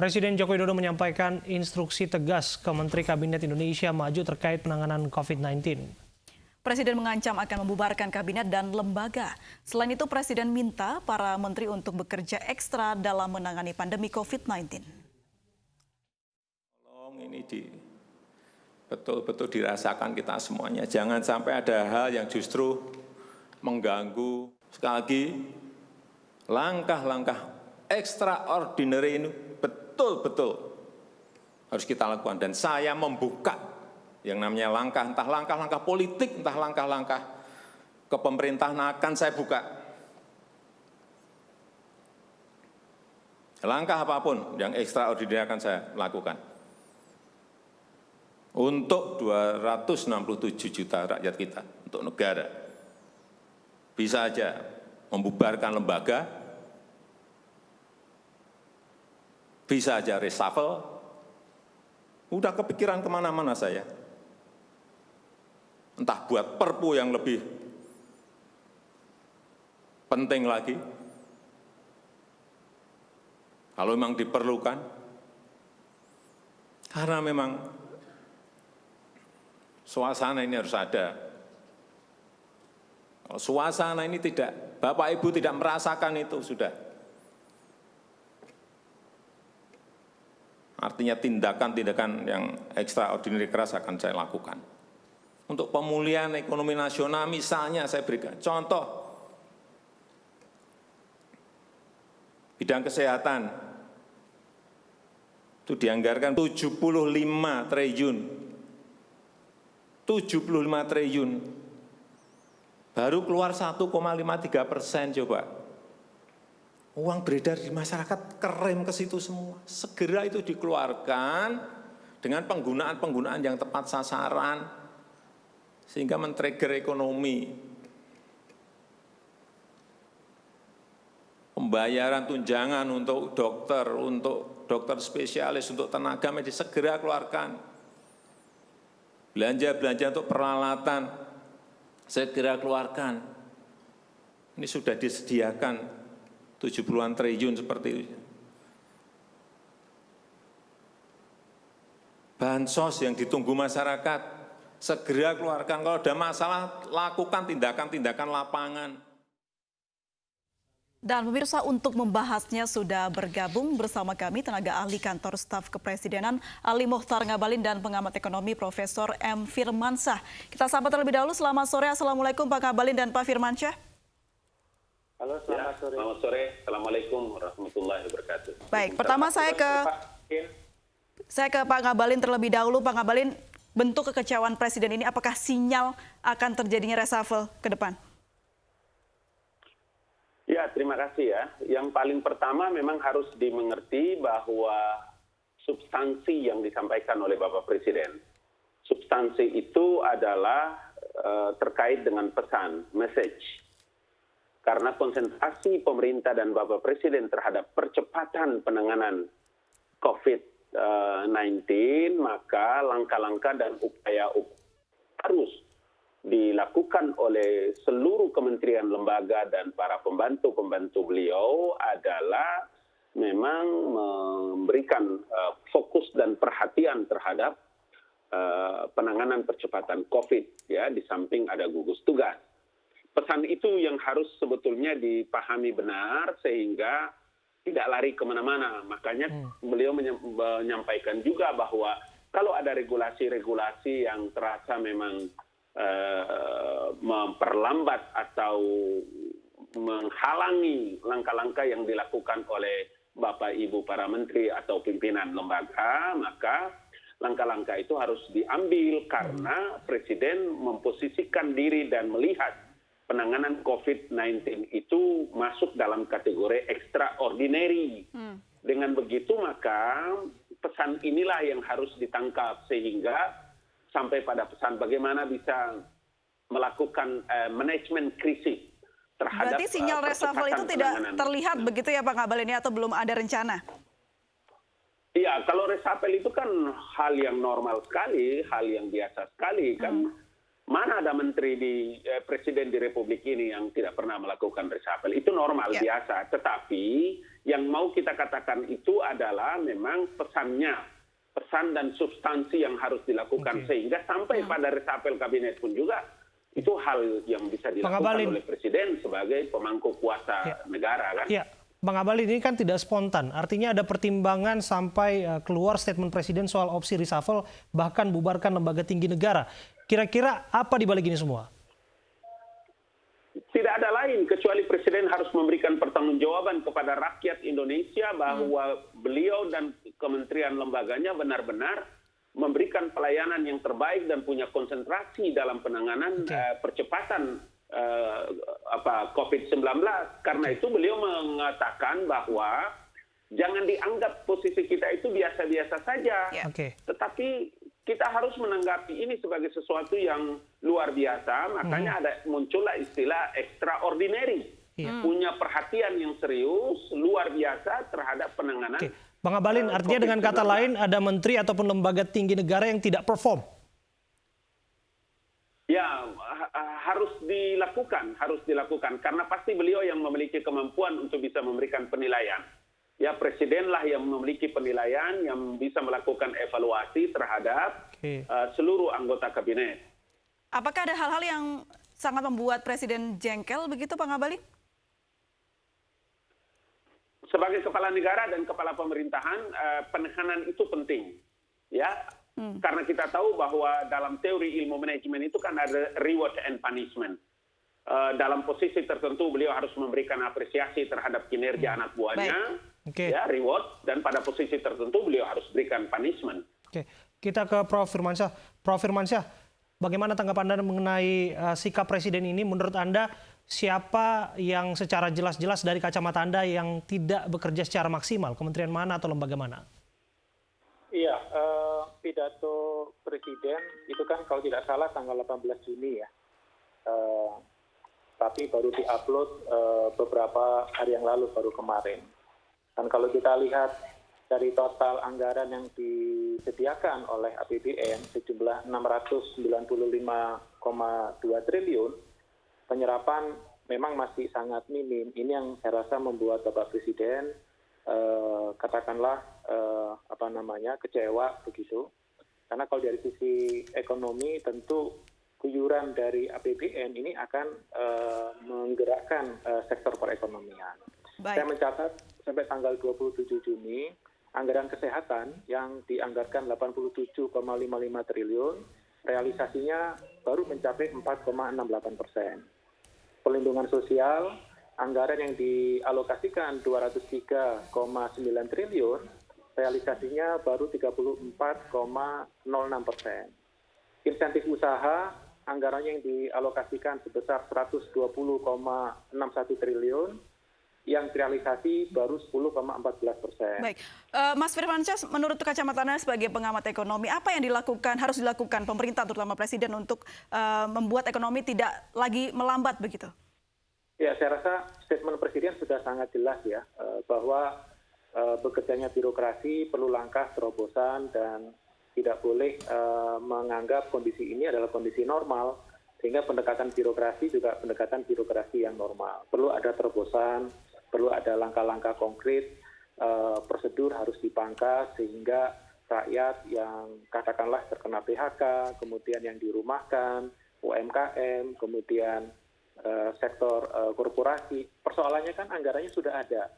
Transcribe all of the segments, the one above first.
Presiden Joko Widodo menyampaikan instruksi tegas ke Menteri Kabinet Indonesia Maju terkait penanganan COVID-19. Presiden mengancam akan membubarkan kabinet dan lembaga. Selain itu, Presiden minta para menteri untuk bekerja ekstra dalam menangani pandemi COVID-19. Tolong ini betul-betul dirasakan kita semuanya. Jangan sampai ada hal yang justru mengganggu. Sekali lagi, langkah-langkah extraordinary ini betul-betul harus kita lakukan. Dan saya membuka yang namanya langkah, entah langkah-langkah politik, entah langkah-langkah kepemerintahan akan saya buka. Langkah apapun yang extraordinary akan saya lakukan. Untuk 267 juta rakyat kita, untuk negara. Bisa aja membubarkan lembaga, bisa aja reshuffle, udah kepikiran kemana-mana saya. Entah buat perpu yang lebih penting lagi, kalau memang diperlukan, karena memang suasana ini harus ada. Kalau suasana ini tidak, Bapak Ibu tidak merasakan itu sudah. Artinya tindakan-tindakan yang extraordinary keras akan saya lakukan. Untuk pemulihan ekonomi nasional misalnya saya berikan contoh. Bidang kesehatan itu dianggarkan 75 triliun. 75 triliun. Baru keluar 1,53% coba. Uang beredar di masyarakat kerem ke situ semua. Segera itu dikeluarkan dengan penggunaan-penggunaan yang tepat sasaran sehingga men-trigger ekonomi. Pembayaran tunjangan untuk dokter spesialis, untuk tenaga medis segera keluarkan. Belanja-belanja untuk peralatan segera keluarkan. Ini sudah disediakan 70-an triliun seperti itu. Bansos yang ditunggu masyarakat, segera keluarkan. Kalau ada masalah, lakukan tindakan-tindakan lapangan. Dan pemirsa, untuk membahasnya sudah bergabung bersama kami tenaga ahli kantor staf kepresidenan Ali Mokhtar Ngabalin dan pengamat ekonomi Profesor M. Firmansyah. Kita sapa terlebih dahulu. Selamat sore. Assalamualaikum Pak Ngabalin dan Pak Firmansyah. Halo, selamat sore. Selamat sore. Assalamualaikum warahmatullahi wabarakatuh. Baik, pertama saya ke Pak Ngabalin terlebih dahulu. Pak Ngabalin, bentuk kekecewaan Presiden ini apakah sinyal akan terjadinya reshuffle ke depan? Ya, terima kasih ya. Yang paling pertama memang harus dimengerti bahwa substansi yang disampaikan oleh Bapak Presiden. Substansi itu adalah terkait dengan pesan, message. Karena konsentrasi pemerintah dan Bapak Presiden terhadap percepatan penanganan COVID-19, maka langkah-langkah dan upaya harus dilakukan oleh seluruh kementerian lembaga dan para pembantu-pembantu beliau adalah memang memberikan fokus dan perhatian terhadap penanganan percepatan COVID, ya, di samping ada gugus tugas. Pesan itu yang harus sebetulnya dipahami benar sehingga tidak lari kemana-mana. Makanya beliau menyampaikan juga bahwa kalau ada regulasi-regulasi yang terasa memang memperlambat atau menghalangi langkah-langkah yang dilakukan oleh Bapak Ibu para menteri atau pimpinan lembaga, maka langkah-langkah itu harus diambil karena Presiden memposisikan diri dan melihat penanganan COVID-19 itu masuk dalam kategori extraordinary. Dengan begitu maka pesan inilah yang harus ditangkap sehingga sampai pada pesan bagaimana bisa melakukan manajemen krisis terhadap. Berarti sinyal reshuffle itu tidak terlihat begitu ya Pak Ngabalin, atau belum ada rencana? Iya, kalau reshuffle itu kan hal yang normal sekali, hal yang biasa sekali kan. Mana ada menteri presiden di Republik ini yang tidak pernah melakukan reshuffle? Itu normal biasa. Tetapi yang mau kita katakan itu adalah memang pesannya, pesan dan substansi yang harus dilakukan sehingga sampai pada resapel kabinet pun juga itu hal yang bisa dilakukan oleh Presiden sebagai pemangku kuasa negara kan. Ya, Bang Abalin, ini kan tidak spontan. Artinya ada pertimbangan sampai keluar statement Presiden soal opsi reshuffle, bahkan bubarkan lembaga tinggi negara. Kira-kira apa di balik ini semua? Tidak ada lain kecuali Presiden harus memberikan pertanggungjawaban kepada rakyat Indonesia bahwa beliau dan kementerian lembaganya benar-benar memberikan pelayanan yang terbaik dan punya konsentrasi dalam penanganan percepatan COVID-19. Karena itu beliau mengatakan bahwa jangan dianggap posisi kita itu biasa-biasa saja. Tetapi kita harus menanggapi ini sebagai sesuatu yang luar biasa. Makanya muncullah istilah extraordinary. Punya perhatian yang serius, luar biasa terhadap penanganan. Bang Abalin, artinya dengan kata lain ada menteri ataupun lembaga tinggi negara yang tidak perform? Ya, harus dilakukan karena pasti beliau yang memiliki kemampuan untuk bisa memberikan penilaian. Ya, Presidenlah yang memiliki penilaian, yang bisa melakukan evaluasi terhadap seluruh anggota kabinet. Apakah ada hal-hal yang sangat membuat Presiden jengkel begitu, Bang Abalin? Sebagai kepala negara dan kepala pemerintahan, penekanan itu penting, ya, karena kita tahu bahwa dalam teori ilmu manajemen itu kan ada reward and punishment. Dalam posisi tertentu beliau harus memberikan apresiasi terhadap kinerja anak buahnya, ya, reward, dan pada posisi tertentu beliau harus berikan punishment. Kita ke Prof. Firmansyah. Prof. Firmansyah, bagaimana tanggapan Anda mengenai sikap Presiden ini? Menurut Anda, siapa yang secara jelas-jelas dari kacamata Anda yang tidak bekerja secara maksimal? Kementerian mana atau lembaga mana? Iya, pidato Presiden itu kan kalau tidak salah tanggal 18 Juni ya. Tapi baru diupload beberapa hari yang lalu, baru kemarin. Dan kalau kita lihat dari total anggaran yang disediakan oleh APBN sejumlah 695,2 triliun, penyerapan memang masih sangat minim. Ini yang saya rasa membuat Bapak Presiden katakanlah kecewa begitu. Karena kalau dari sisi ekonomi tentu guyuran dari APBN ini akan menggerakkan sektor perekonomian. Saya mencatat sampai tanggal 27 Juni anggaran kesehatan yang dianggarkan 87,55 triliun, realisasinya baru mencapai 4,68%. Perlindungan sosial, anggaran yang dialokasikan 203,9 triliun, realisasinya baru 34,06%. Insentif usaha, anggarannya yang dialokasikan sebesar 120,61 triliun, yang terrealisasi baru 10,14%. Baik, Mas Firmansyah, menurut kacamata Anda sebagai pengamat ekonomi, apa yang harus dilakukan pemerintah, terutama Presiden, untuk membuat ekonomi tidak lagi melambat begitu? Ya, saya rasa statement Presiden sudah sangat jelas ya, bahwa bekerjanya birokrasi perlu langkah terobosan dan tidak boleh menganggap kondisi ini adalah kondisi normal, sehingga pendekatan birokrasi juga pendekatan birokrasi yang normal. Perlu ada terobosan, perlu ada langkah-langkah konkret, prosedur harus dipangkas sehingga rakyat yang katakanlah terkena PHK, kemudian yang dirumahkan, UMKM, kemudian sektor korporasi, persoalannya kan anggarannya sudah ada.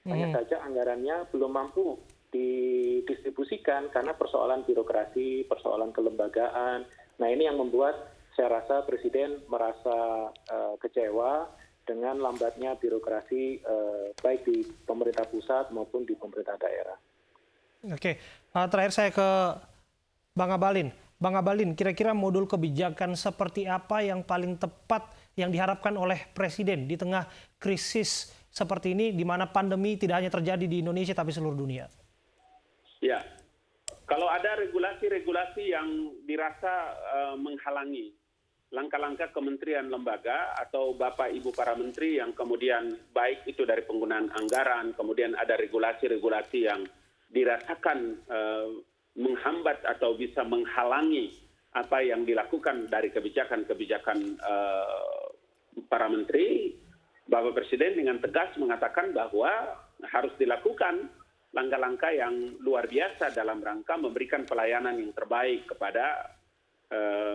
Hanya saja anggarannya belum mampu didistribusikan karena persoalan birokrasi, persoalan kelembagaan. Nah, ini yang membuat saya rasa Presiden merasa kecewa dengan lambatnya birokrasi baik di pemerintah pusat maupun di pemerintah daerah. Oke, terakhir saya ke Bang Abalin. Bang Abalin, kira-kira modul kebijakan seperti apa yang paling tepat yang diharapkan oleh Presiden di tengah krisis seperti ini, di mana pandemi tidak hanya terjadi di Indonesia tapi seluruh dunia? Ya, kalau ada regulasi-regulasi yang dirasa menghalangi langkah-langkah kementerian lembaga atau Bapak Ibu para menteri yang kemudian baik itu dari penggunaan anggaran, kemudian ada regulasi-regulasi yang dirasakan menghambat atau bisa menghalangi apa yang dilakukan dari kebijakan-kebijakan para menteri, Bapak Presiden dengan tegas mengatakan bahwa harus dilakukan langkah-langkah yang luar biasa dalam rangka memberikan pelayanan yang terbaik kepada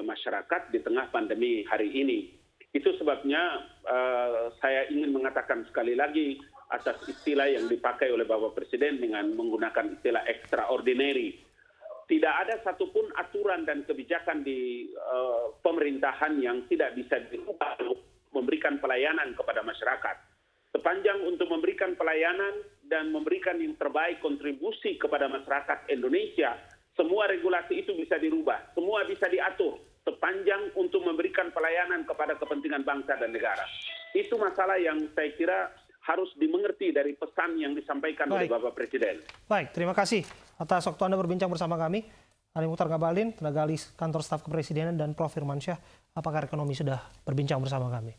masyarakat di tengah pandemi hari ini. Itu sebabnya saya ingin mengatakan sekali lagi atas istilah yang dipakai oleh Bapak Presiden dengan menggunakan istilah extraordinary. Tidak ada satupun aturan dan kebijakan di pemerintahan yang tidak bisa diubah untuk memberikan pelayanan kepada masyarakat. Sepanjang untuk memberikan pelayanan dan memberikan yang terbaik kontribusi kepada masyarakat Indonesia, semua regulasi itu bisa dirubah, semua bisa diatur sepanjang untuk memberikan pelayanan kepada kepentingan bangsa dan negara. Itu masalah yang saya kira harus dimengerti dari pesan yang disampaikan oleh Bapak Presiden. Baik, terima kasih atas waktu Anda berbincang bersama kami. Ali Mokhtar Ngabalin, tenaga ahli kantor staf kepresidenan, dan Prof. Firmansyah, pakar ekonomi, sudah berbincang bersama kami.